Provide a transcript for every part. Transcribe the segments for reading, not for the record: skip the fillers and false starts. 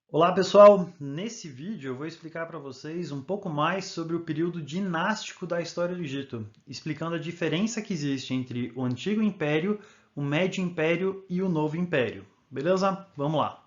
Olá pessoal, nesse vídeo eu vou explicar para vocês um pouco mais sobre o período dinástico da história do Egito, explicando a diferença que existe entre o Antigo Império, o Médio Império e o Novo Império. Beleza? Vamos lá.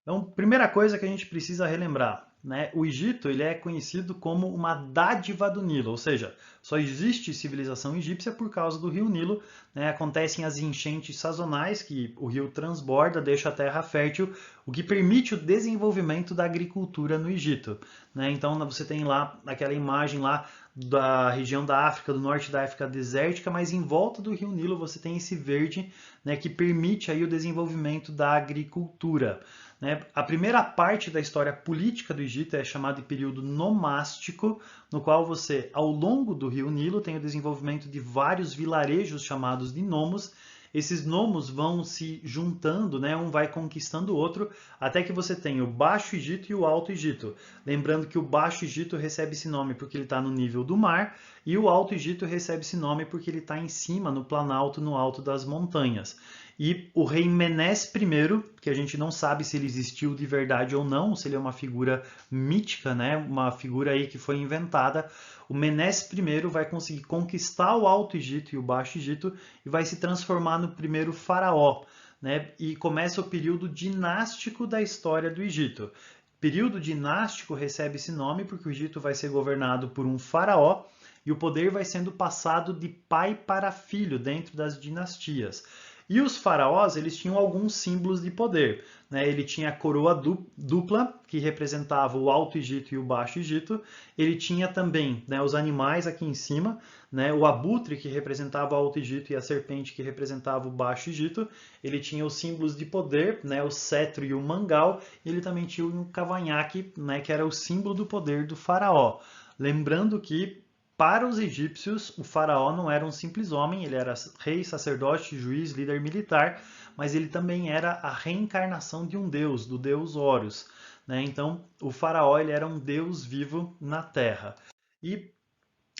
Então, primeira coisa que a gente precisa relembrar, né? O Egito ele é conhecido como uma dádiva do Nilo, ou seja, só existe civilização egípcia por causa do rio Nilo, né? Acontecem as enchentes sazonais, que o rio transborda, deixa a terra fértil, o que permite o desenvolvimento da agricultura no Egito, né? Então você tem lá aquela imagem lá da região da África, do norte da África desértica, mas em volta do rio Nilo você tem esse verde, né, que permite aí o desenvolvimento da agricultura. Né? A primeira parte da história política do Egito é chamada de período nomástico, no qual você, ao longo do rio Nilo, tem o desenvolvimento de vários vilarejos chamados de nomos. Esses nomos vão se juntando, né? Um vai conquistando o outro, até que você tem o Baixo Egito e o Alto Egito. Lembrando que o Baixo Egito recebe esse nome porque ele está no nível do mar, e o Alto Egito recebe esse nome porque ele está em cima, no planalto, no alto das montanhas. E o rei Menés I, que a gente não sabe se ele existiu de verdade ou não, se ele é uma figura mítica, né? Uma figura aí que foi inventada. O Menés I vai conseguir conquistar o Alto Egito e o Baixo Egito e vai se transformar no primeiro faraó, né? E começa o período dinástico da história do Egito. O período dinástico recebe esse nome porque o Egito vai ser governado por um faraó e o poder vai sendo passado de pai para filho dentro das dinastias. E os faraós, eles tinham alguns símbolos de poder, né? Ele tinha a coroa dupla, que representava o Alto Egito e o Baixo Egito. Ele tinha também, né, os animais aqui em cima, né? O abutre, que representava o Alto Egito, e a serpente, que representava o Baixo Egito. Ele tinha os símbolos de poder, né, o cetro e o mangal. Ele também tinha um cavanhaque, né, que era o símbolo do poder do faraó. Lembrando que para os egípcios, o faraó não era um simples homem, ele era rei, sacerdote, juiz, líder militar, mas ele também era a reencarnação de um deus, do deus Horus, né? Então, o faraó ele era um deus vivo na terra. E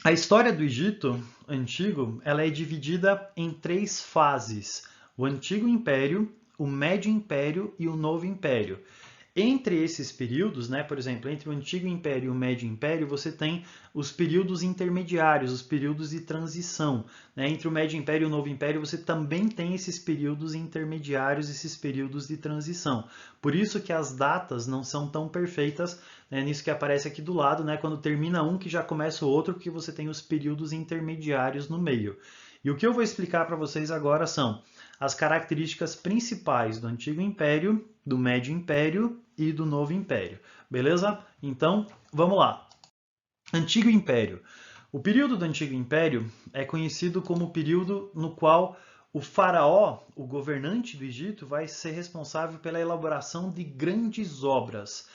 a história do Egito antigo, ela é dividida em três fases: o Antigo Império, o Médio Império e o Novo Império. Entre esses períodos, né, por exemplo, entre o Antigo Império e o Médio Império, você tem os períodos intermediários, os períodos de transição. Né? Entre o Médio Império e o Novo Império, você também tem esses períodos intermediários, esses períodos de transição. Por isso que as datas não são tão perfeitas, né, nisso que aparece aqui do lado, né, quando termina um que já começa o outro, porque você tem os períodos intermediários no meio. E o que eu vou explicar para vocês agora são as características principais do Antigo Império, do Médio Império e do Novo Império. Beleza? Então, vamos lá. Antigo Império. O período do Antigo Império é conhecido como o período no qual o faraó, o governante do Egito, vai ser responsável pela elaboração de grandes obras.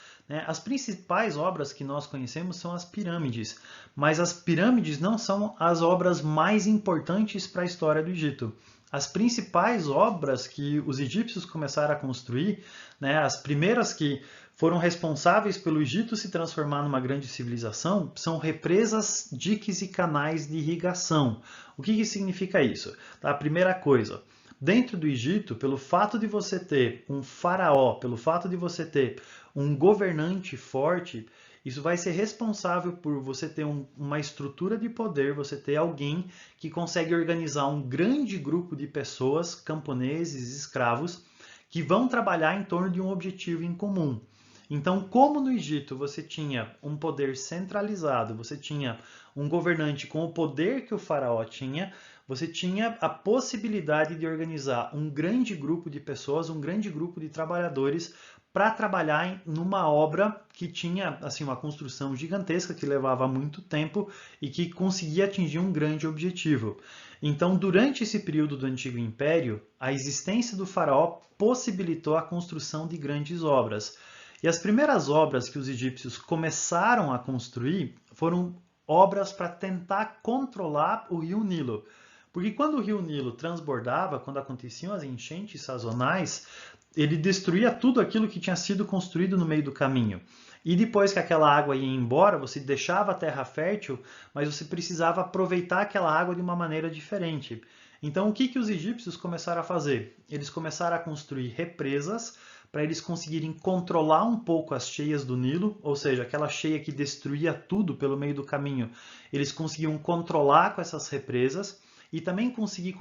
As principais obras que nós conhecemos são as pirâmides, mas as pirâmides não são as obras mais importantes para a história do Egito. As principais obras que os egípcios começaram a construir, as primeiras que foram responsáveis pelo Egito se transformar numa grande civilização, são represas, diques e canais de irrigação. O que significa isso? A primeira coisa, dentro do Egito, pelo fato de você ter um faraó, pelo fato de você ter um governante forte, isso vai ser responsável por você ter uma estrutura de poder, você ter alguém que consegue organizar um grande grupo de pessoas, camponeses, escravos, que vão trabalhar em torno de um objetivo em comum. Então, como no Egito você tinha um poder centralizado, você tinha um governante com o poder que o faraó tinha, você tinha a possibilidade de organizar um grande grupo de pessoas, um grande grupo de trabalhadores para trabalhar numa obra que tinha assim uma construção gigantesca que levava muito tempo e que conseguia atingir um grande objetivo. Então, durante esse período do Antigo Império, a existência do faraó possibilitou a construção de grandes obras. E as primeiras obras que os egípcios começaram a construir foram obras para tentar controlar o rio Nilo. Porque quando o rio Nilo transbordava, quando aconteciam as enchentes sazonais, ele destruía tudo aquilo que tinha sido construído no meio do caminho. E depois que aquela água ia embora, você deixava a terra fértil, mas você precisava aproveitar aquela água de uma maneira diferente. Então, o que os egípcios começaram a fazer? Eles começaram a construir represas para eles conseguirem controlar um pouco as cheias do Nilo, ou seja, aquela cheia que destruía tudo pelo meio do caminho, eles conseguiam controlar com essas represas e também conseguir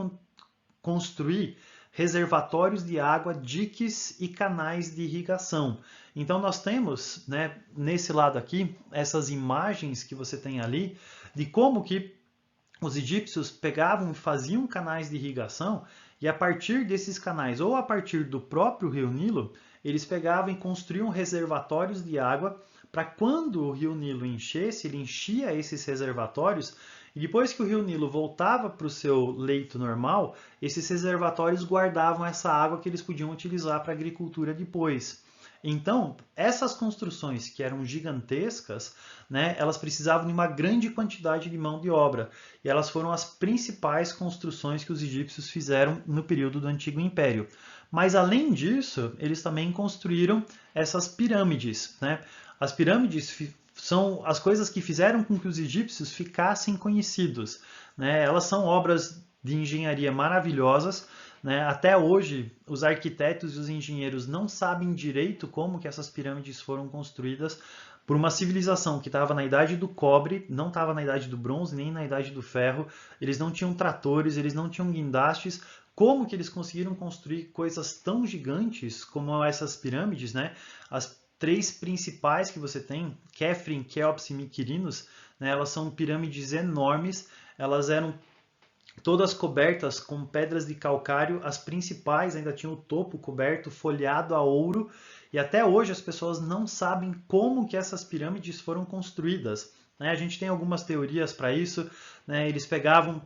construir reservatórios de água, diques e canais de irrigação. Então nós temos, né, nesse lado aqui, essas imagens que você tem ali, de como que os egípcios pegavam e faziam canais de irrigação, e a partir desses canais, ou a partir do próprio rio Nilo, eles pegavam e construíam reservatórios de água para quando o rio Nilo enchesse, ele enchia esses reservatórios, e depois que o rio Nilo voltava para o seu leito normal, esses reservatórios guardavam essa água que eles podiam utilizar para a agricultura depois. Então, essas construções que eram gigantescas, né, elas precisavam de uma grande quantidade de mão de obra. E elas foram as principais construções que os egípcios fizeram no período do Antigo Império. Mas, além disso, eles também construíram essas pirâmides, né? As pirâmides são as coisas que fizeram com que os egípcios ficassem conhecidos, né? Elas são obras de engenharia maravilhosas, né? Até hoje, os arquitetos e os engenheiros não sabem direito como que essas pirâmides foram construídas por uma civilização que estava na idade do cobre, não estava na idade do bronze, nem na idade do ferro. Eles não tinham tratores, eles não tinham guindastes. Como que eles conseguiram construir coisas tão gigantes como essas pirâmides, né? As três principais que você tem, Khafre, Quéops e Miquerinos, né? Elas são pirâmides enormes, elas eram todas cobertas com pedras de calcário, as principais ainda tinham o topo coberto, folhado a ouro, e até hoje as pessoas não sabem como que essas pirâmides foram construídas, né? A gente tem algumas teorias para isso, né? Eles pegavam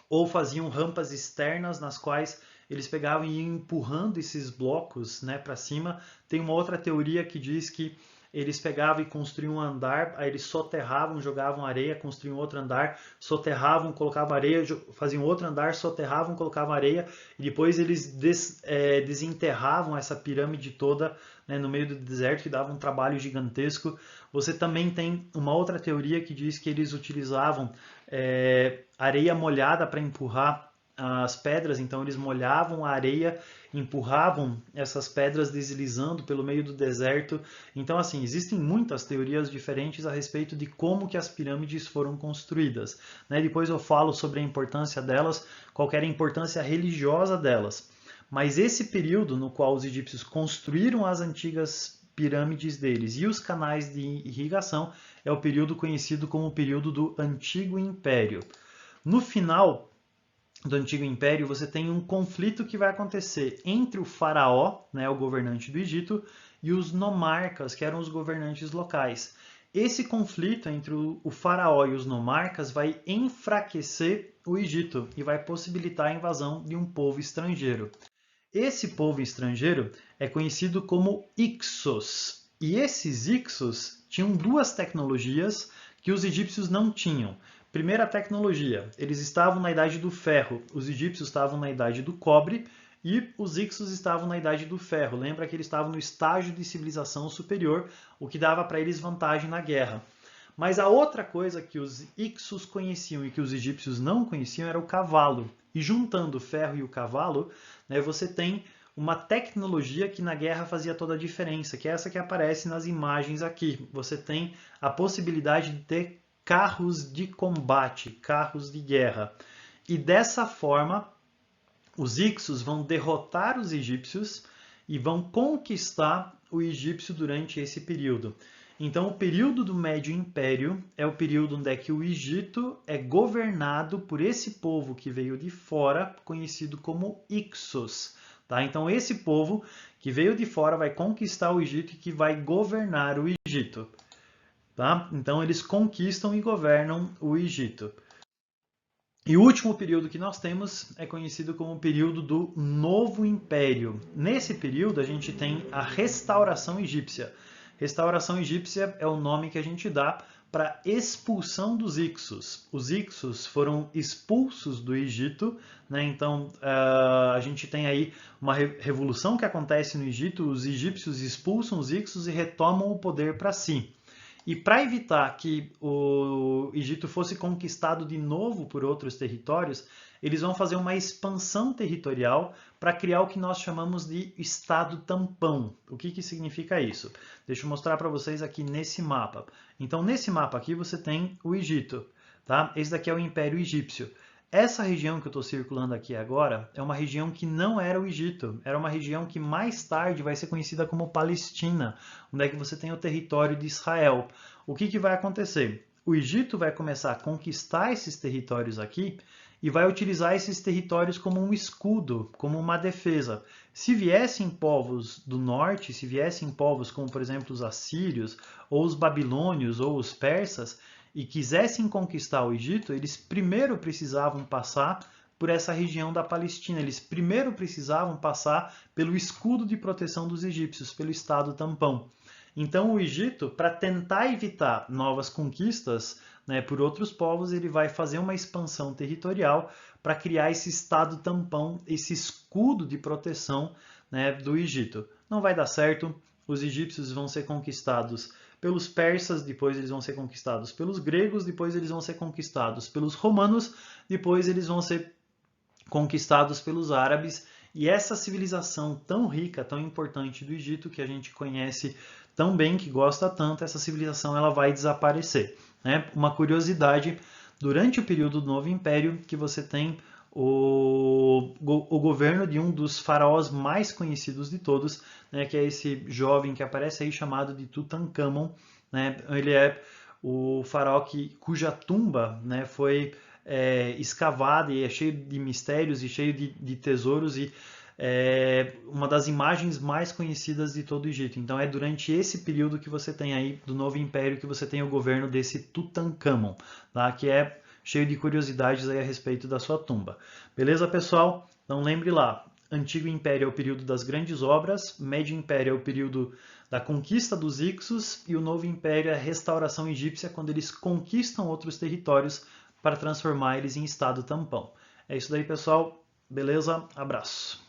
ou faziam rampas externas nas quais eles pegavam e iam empurrando esses blocos, né, para cima. Tem uma outra teoria que diz que eles pegavam e construíam um andar, aí eles soterravam, jogavam areia, construíam outro andar, soterravam, colocavam areia, faziam outro andar, soterravam, colocavam areia, e depois eles desenterravam essa pirâmide toda, né, no meio do deserto, que dava um trabalho gigantesco. Você também tem uma outra teoria que diz que eles utilizavam areia molhada para empurrar as pedras, então eles molhavam a areia, empurravam essas pedras deslizando pelo meio do deserto. Então, assim, existem muitas teorias diferentes a respeito de como que as pirâmides foram construídas, né? Depois eu falo sobre a importância delas, qual era a importância religiosa delas. Mas esse período no qual os egípcios construíram as antigas pirâmides deles e os canais de irrigação é o período conhecido como o período do Antigo Império. No final do Antigo Império, você tem um conflito que vai acontecer entre o faraó, né, o governante do Egito, e os nomarcas, que eram os governantes locais. Esse conflito entre o faraó e os nomarcas vai enfraquecer o Egito e vai possibilitar a invasão de um povo estrangeiro. Esse povo estrangeiro é conhecido como Hyksos. E esses Hyksos tinham duas tecnologias que os egípcios não tinham. Primeira tecnologia, eles estavam na idade do ferro, os egípcios estavam na idade do cobre e os Hyksos estavam na idade do ferro. Lembra que eles estavam no estágio de civilização superior, o que dava para eles vantagem na guerra. Mas a outra coisa que os Hyksos conheciam e que os egípcios não conheciam era o cavalo. E juntando o ferro e o cavalo, né, você tem uma tecnologia que na guerra fazia toda a diferença, que é essa que aparece nas imagens aqui. Você tem a possibilidade de ter carros de combate, carros de guerra. E dessa forma, os Hyksos vão derrotar os egípcios e vão conquistar o egípcio durante esse período. Então, o período do Médio Império é o período onde é que o Egito é governado por esse povo que veio de fora, conhecido como Hyksos. Tá? Então, esse povo que veio de fora vai conquistar o Egito e que vai governar o Egito. Tá? Então, eles conquistam e governam o Egito. E o último período que nós temos é conhecido como o período do Novo Império. Nesse período, a gente tem a restauração egípcia. Restauração egípcia é o nome que a gente dá para a expulsão dos Hyksos. Os Hyksos foram expulsos do Egito, né? Então a gente tem aí uma revolução que acontece no Egito, os egípcios expulsam os Hyksos e retomam o poder para si. E para evitar que o Egito fosse conquistado de novo por outros territórios, eles vão fazer uma expansão territorial para criar o que nós chamamos de Estado tampão. O que significa isso? Deixa eu mostrar para vocês aqui nesse mapa. Então, nesse mapa aqui você tem o Egito, tá? Esse daqui é o Império Egípcio. Essa região que eu estou circulando aqui agora é uma região que não era o Egito, era uma região que mais tarde vai ser conhecida como Palestina, onde é que você tem o território de Israel. O que vai acontecer? O Egito vai começar a conquistar esses territórios aqui e vai utilizar esses territórios como um escudo, como uma defesa. Se viessem povos do norte, se viessem povos como, por exemplo, os assírios, ou os babilônios, ou os persas, e quisessem conquistar o Egito, eles primeiro precisavam passar por essa região da Palestina. Eles primeiro precisavam passar pelo escudo de proteção dos egípcios, pelo Estado tampão. Então o Egito, para tentar evitar novas conquistas, né, por outros povos, ele vai fazer uma expansão territorial para criar esse Estado tampão, esse escudo de proteção, né, do Egito. Não vai dar certo, os egípcios vão ser conquistados pelos persas, depois eles vão ser conquistados pelos gregos, depois eles vão ser conquistados pelos romanos, depois eles vão ser conquistados pelos árabes. E essa civilização tão rica, tão importante do Egito, que a gente conhece tão bem, que gosta tanto, essa civilização ela vai desaparecer, né? Uma curiosidade, durante o período do Novo Império, que você tem o governo de um dos faraós mais conhecidos de todos, né, que é esse jovem que aparece aí chamado de Tutankhamon, né? Ele é o faraó cuja tumba, né, foi escavada e é cheio de mistérios e cheio de tesouros e uma das imagens mais conhecidas de todo o Egito. Então é durante esse período que você tem aí do Novo Império que você tem o governo desse Tutankhamon, tá? Que é cheio de curiosidades aí a respeito da sua tumba. Beleza, pessoal? Então lembre lá, Antigo Império é o período das grandes obras, Médio Império é o período da conquista dos Ixos e o Novo Império é a restauração egípcia, quando eles conquistam outros territórios para transformar eles em Estado tampão. É isso daí, pessoal. Beleza? Abraço.